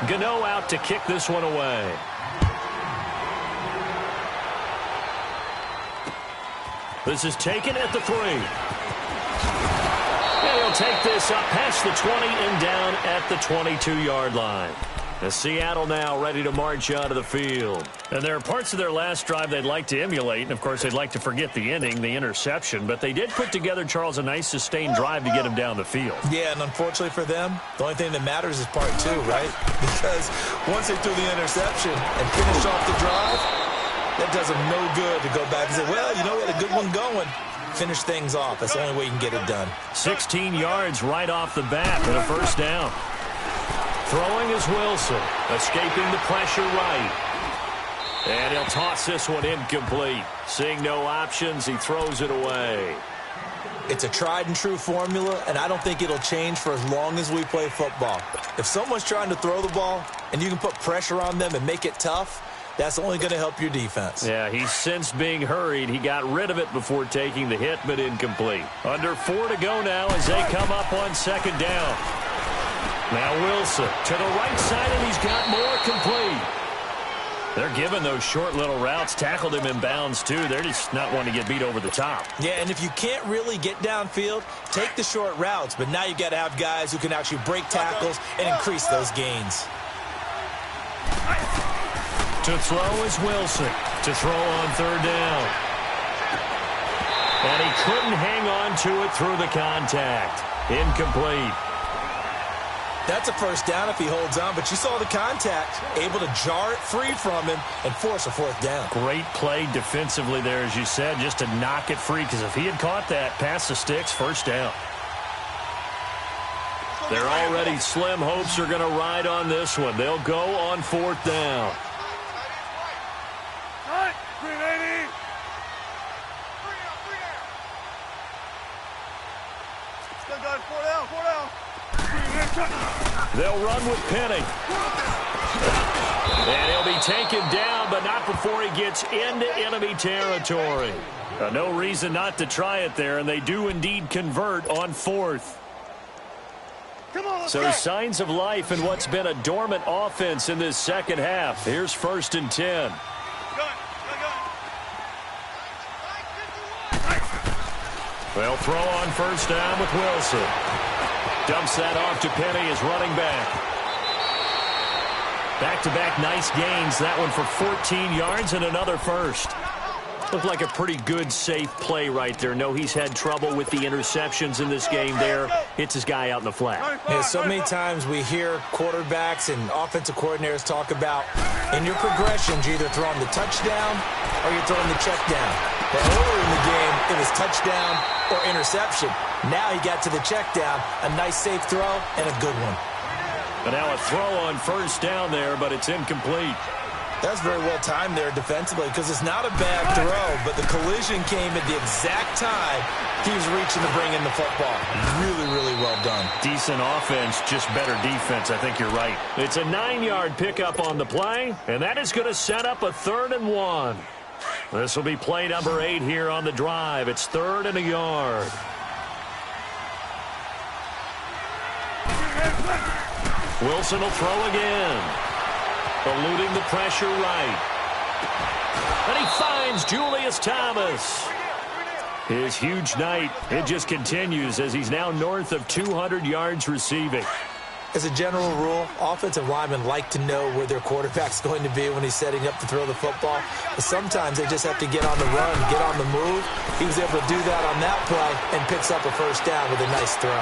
Gano out to kick this one away. This is taken at the 3. And he'll take this up past the 20 and down at the 22-yard line. As Seattle now ready to march onto the field. And there are parts of their last drive they'd like to emulate. And, of course, they'd like to forget the inning, the interception. But they did put together, Charles, a nice sustained drive to get him down the field. Yeah, and unfortunately for them, the only thing that matters is part 2, right? Because once they threw the interception and finished off the drive, that does them no good to go back and say, well, you know, we had a good one going. Finish things off. That's the only way you can get it done. 16 yards right off the bat and a first down. Throwing is Wilson, escaping the pressure right. And he'll toss this one incomplete. Seeing no options, he throws it away. It's a tried and true formula, and I don't think it'll change for as long as we play football. If someone's trying to throw the ball and you can put pressure on them and make it tough, that's only going to help your defense. Yeah, he's since being hurried. He got rid of it before taking the hit, but incomplete. Under 4 to go now as they come up on second down. Now Wilson to the right side, and he's got more complete. They're giving those short little routes. Tackled him in bounds, too. They're just not wanting to get beat over the top. Yeah, and if you can't really get downfield, take the short routes. But now you got to have guys who can actually break tackles and increase those gains. To throw is Wilson. To throw on third down. And he couldn't hang on to it through the contact. Incomplete. That's a first down if he holds on, but you saw the contact, able to jar it free from him and force a fourth down. Great play defensively there, as you said, just to knock it free, because if he had caught that, past the sticks, first down. Their already slim hopes are going to ride on this one. They'll go on fourth down. They'll run with Penny. And he'll be taken down, but not before he gets into enemy territory. No reason not to try it there, and they do indeed convert on fourth. So signs of life in what's been a dormant offense in this second half. Here's 1st and 10. They'll throw on first down with Wilson. Dumps that off to Penny as running back. Back-to-back nice gains. That one for 14 yards and another first. Looked like a pretty good, safe play right there. No, he's had trouble with the interceptions in this game there. Hits his guy out in the flat. Yeah, so many times we hear quarterbacks and offensive coordinators talk about in your progressions, you're either throwing the touchdown or you're throwing the check down. But earlier in the game, it was touchdown or interception. Now he got to the check down, a nice safe throw, and a good one. And now a throw on first down there, but it's incomplete. That's very well timed there defensively because it's not a bad throw, but the collision came at the exact time he was reaching to bring in the football. Really, really well done. Decent offense, just better defense. I think you're right. It's a 9-yard pickup on the play, and that is going to set up a 3rd and 1. This will be play number 8 here on the drive. It's 3rd and a yard. Wilson will throw again. Eluding the pressure right. And he finds Julius Thomas. His huge night, it just continues as he's now north of 200 yards receiving. As a general rule, offensive linemen like to know where their quarterback's going to be when he's setting up to throw the football. But sometimes they just have to get on the run, get on the move. He was able to do that on that play and picks up a first down with a nice throw.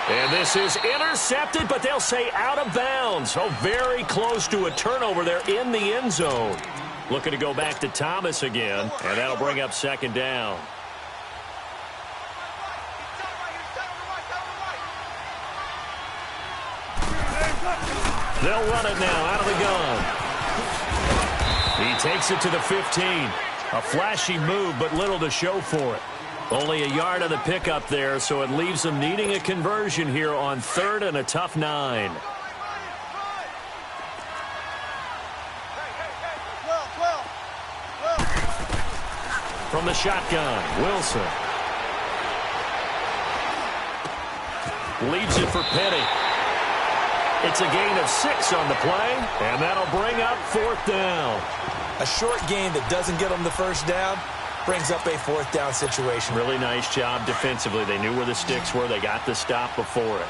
And this is intercepted, but they'll say out of bounds. Oh, very close to a turnover there in the end zone. Looking to go back to Thomas again, and that'll bring up second down. They'll run it now out of the gun. He takes it to the 15. A flashy move, but little to show for it. Only a yard of the pickup there, so it leaves them needing a conversion here on 3rd and a tough 9. From the shotgun, Wilson. Leaves it for Petty. It's a gain of 6 on the play, and that'll bring up 4th down. A short gain that doesn't get them the first down brings up a 4th down situation. Really nice job defensively. They knew where the sticks were. They got the stop before it.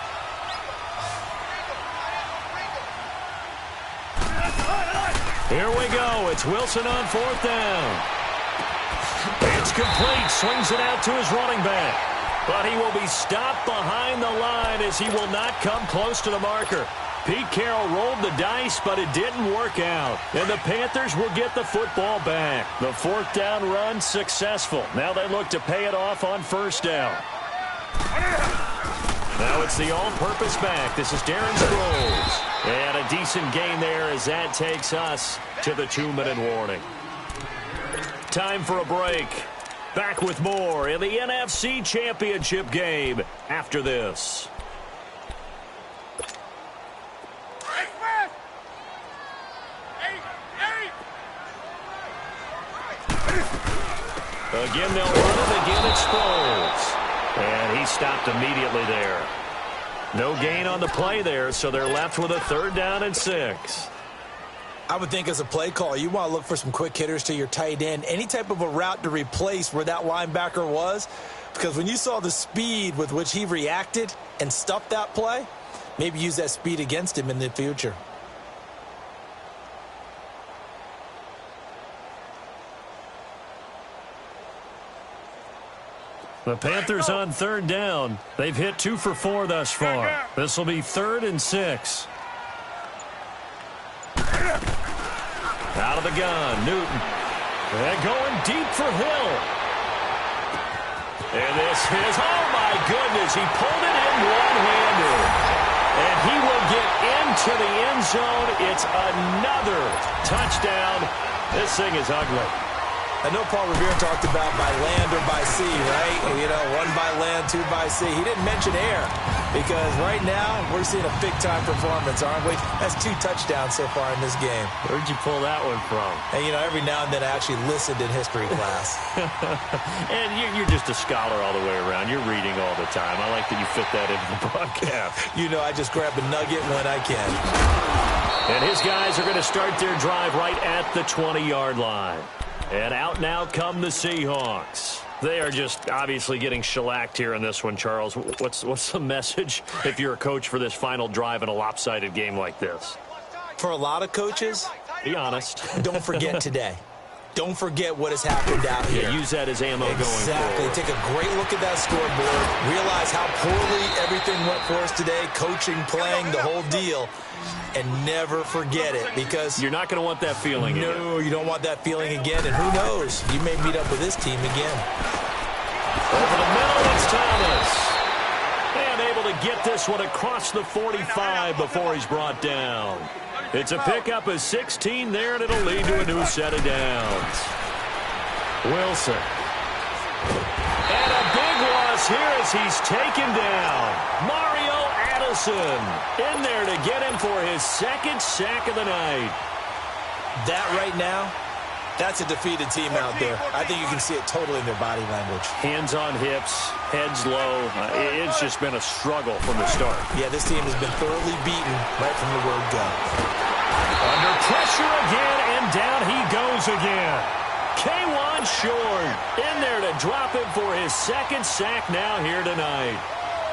Here we go. It's Wilson on 4th down. It's complete. Swings it out to his running back. But he will be stopped behind the line as he will not come close to the marker. Pete Carroll rolled the dice, but it didn't work out. And the Panthers will get the football back. The 4th down run successful. Now they look to pay it off on 1st down. Now it's the all-purpose back. This is Darren Sproles. And a decent gain there as that takes us to the 2-minute warning. Time for a break. Back with more in the NFC Championship game after this. Again, they'll run it. Again, it's Sproles. And he stopped immediately there. No gain on the play there, so they're left with a 3rd down and 6. I would think as a play call, you want to look for some quick hitters to your tight end. Any type of a route to replace where that linebacker was. Because when you saw the speed with which he reacted and stuffed that play, maybe use that speed against him in the future. The Panthers on 3rd down. They've hit 2 for 4 thus far. This will be 3rd and 6. Out of the gun, Newton. And going deep for Hill. And this is, oh my goodness, he pulled it in one-handed. And he will get into the end zone. It's another touchdown. This thing is ugly. I know Paul Revere talked about by land or by sea, right? You know, 1 by land, 2 by sea. He didn't mention air because right now we're seeing a big-time performance, aren't we? That's 2 touchdowns so far in this game. Where'd you pull that one from? And, you know, every now and then I actually listened in history class. And you're just a scholar all the way around. You're reading all the time. I like that you fit that into the broadcast. You know, I just grab a nugget when I can. And his guys are going to start their drive right at the 20-yard line. And out now come the Seahawks. They are just obviously getting shellacked here in this one, Charles. What's the message if you're a coach for this final drive in a lopsided game like this? For a lot of coaches, be honest. Don't forget today. Don't forget what has happened out here. Yeah, use that as ammo going forward. Exactly. Take a great look at that scoreboard. Realize how poorly everything went for us today. Coaching, playing, the whole deal. And never forget it because you're not going to want that feeling again. No, you don't want that feeling again. And who knows? You may meet up with this team again. Over the middle, it's Thomas. And able to get this one across the 45 before he's brought down. It's a pickup of 16 there, and it'll lead to a new set of downs. Wilson. And a big loss here as he's taken down. Mario Addison in there to get him for his 2nd sack of the night. That right now, that's a defeated team out there. I think you can see it totally in their body language. Hands on hips, heads low. It's just been a struggle from the start. Yeah, this team has been thoroughly beaten right from the word go. Under pressure again, and down he goes again. K'Wan Short in there to drop him for his 2nd sack now here tonight.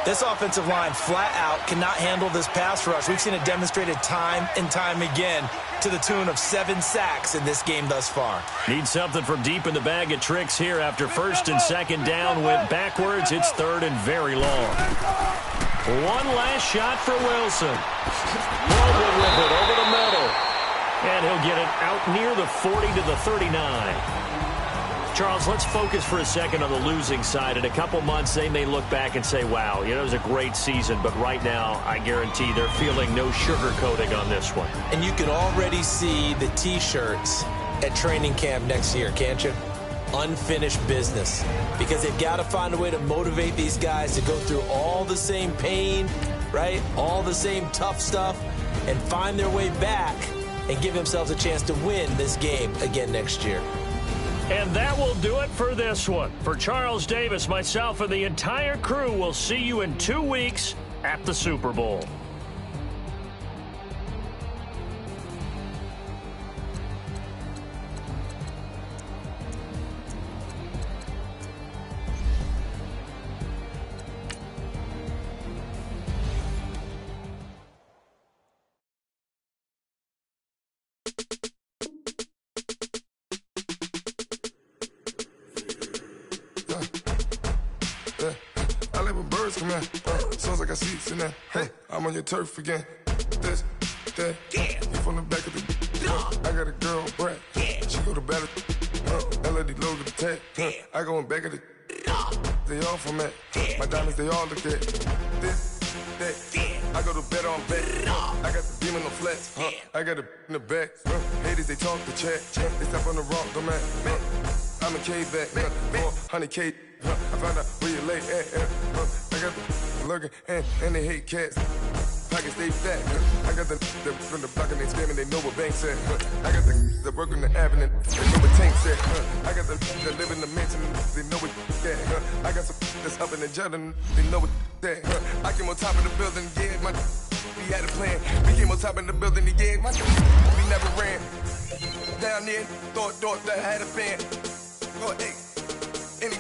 This offensive line flat out cannot handle this pass rush. We've seen it demonstrated time and time again to the tune of 7 sacks in this game thus far. Need something from deep in the bag of tricks here after 1st and 2nd down went backwards. It's 3rd and very long. One last shot for Wilson. Baldwin with it over the middle. And he'll get it out near the 40 to the 39. Charles, let's focus for a second on the losing side. In a couple months, they may look back and say, wow, it was a great season. But right now, I guarantee they're feeling no sugarcoating on this one. And you can already see the T-shirts at training camp next year, can't you? unfinished business because they've got to find a way to motivate these guys to go through all the same pain, right? All the same tough stuff and find their way back and give themselves a chance to win this game again next year. And that will do it for this one. For Charles Davis, myself, and the entire crew, we'll see you in 2 weeks at the Super Bowl. Sounds like I see it in that. Hey, I'm on your turf again. This, that, yeah. You from the back of the. I got a girl, Brad. Yeah. She go to battle. LAD low to the tag. Yeah. I go in back of the. They all from that. Yeah. My diamonds, they all look at. This, that. Yeah. I go to bed on bed. I got the demon on flats. I got it in the back. Haters, they talk the chat. They step on the rock, don't man. I'm a K-back. 400K. I found out where you lay at. I got the lurking and they hate cats. Pockets stay fat. I got the from the block and they screaming, they know what banks at. I got the work on the avenue, they know what tanks at. I got the that live in the mansion, they know what that. I got some that's up in the jet and they know what that. I came on top of the building, yeah, my we had a plan. We came on top of the building, yeah, my we never ran. Down there, thought that I had a fan. Oh, hey, any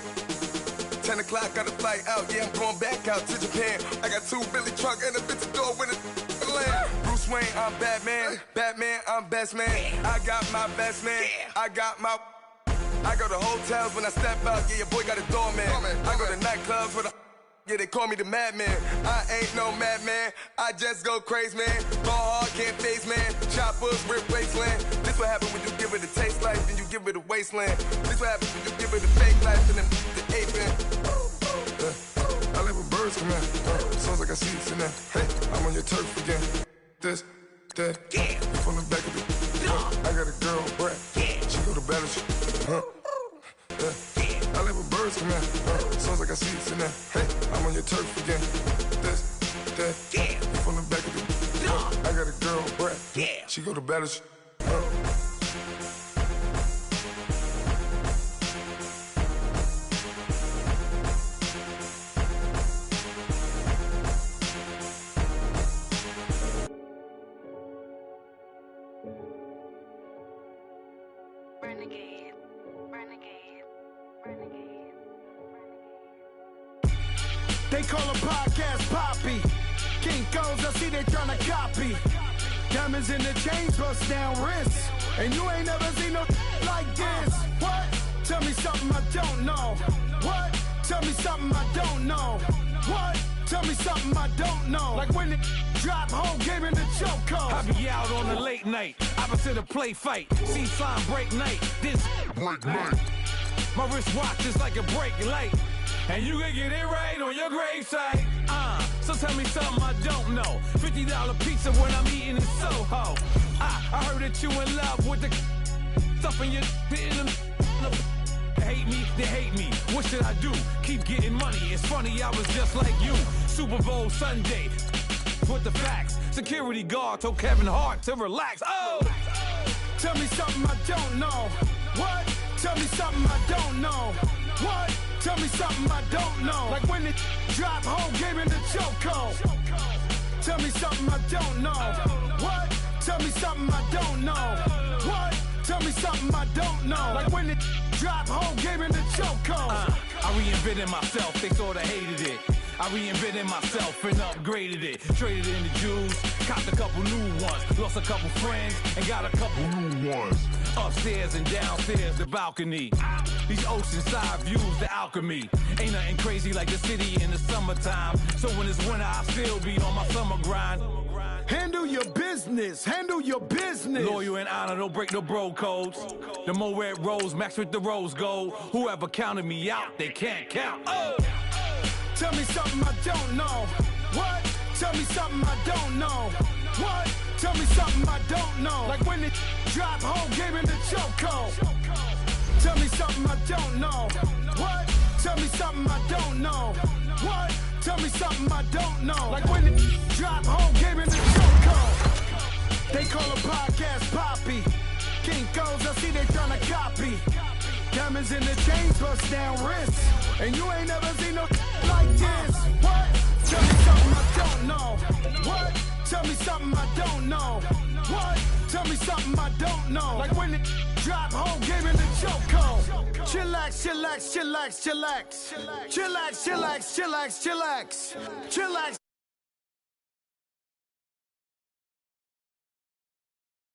10 o'clock, got a flight out, yeah, I'm going back out to Japan. I got 2 Billy truck and a bitch door with a land. Bruce Wayne, I'm Batman. Batman, I'm best man. I got my best man. I go to hotels when I step out, yeah, your boy got a doorman. I go to nightclubs with a, yeah, they call me the madman. I ain't no madman, I just go crazy, man. Ball hard, can't face, man. Choppers, rip wasteland. This what happen when you give it a taste life and you give it a wasteland. This what happens when you give it a fake life and then the ape in. I live with birds come out. Sounds like I see it in there. Hey, I'm on your turf again. This, that, yeah. You from the back of the. I got a girl, Brad. Yeah. She go to battle. I live with birds come out. Sounds like I see it in there. Hey, I'm on your turf again. This, that, yeah. You from the back of the. I got a girl, Brad. Yeah. She go to battle. They call a podcast Poppy. Kinkos, I see they tryna copy. Diamonds in the chains, bust down wrists. And you ain't never seen no like this. What? Tell me something I don't know. What? Tell me something I don't know. What? Tell me something I don't know. Like when it drop, whole game in the chokehold. I be out on the late night, opposite a play fight. See sign break night, this break night. My wristwatch is like a brake light. And you can get it right on your gravesite. So tell me something I don't know. $50 pizza when I'm eating in Soho. I heard that you in love with the stuff in your hate me, they hate me. What should I do? Keep getting money. It's funny, I was just like you. Super Bowl Sunday. With the facts. Security guard told Kevin Hart to relax. Oh! Tell me something I don't know. What? Tell me something I don't know. What? Tell me something I don't know. Like when it drop, whole game in the chokehold. Tell me something I don't know. What? Tell me something I don't know. What? Tell me something I don't know. Like when it drop, whole game in the chokehold. I reinvented myself, they sorta hated it. I reinvented myself and upgraded it. Traded in the Jews, copped a couple new ones. Lost a couple friends and got a couple new ones. Upstairs and downstairs, the balcony. These oceanside views, the alchemy. Ain't nothing crazy like the city in the summertime. So when it's winter, I still be on my summer grind. Handle your business, handle your business. Loyal and honor, don't break no bro codes. The more red rose, max with the rose gold. Whoever counted me out, they can't count. Oh! Tell me something I don't know. What? Tell me something I don't know. What? Tell me something I don't know. Like when it drop, whole game in the chokehold. Tell me something I don't know. What? Tell me something I don't know. What? Tell me something I don't know. Like when the drop home, came in the chokehold. They call a podcast Poppy. King goes, I see they tryna copy. Diamonds in the chains, bust down wrists. And you ain't never seen no like this. What? Tell me something I don't know. What? Tell me something I don't know. What? Tell me something I don't know. Like when the drop home, game in the chokehold. Chillax, chillax, chillax, chillax. Chillax, chillax, chillax, chillax. Chillax,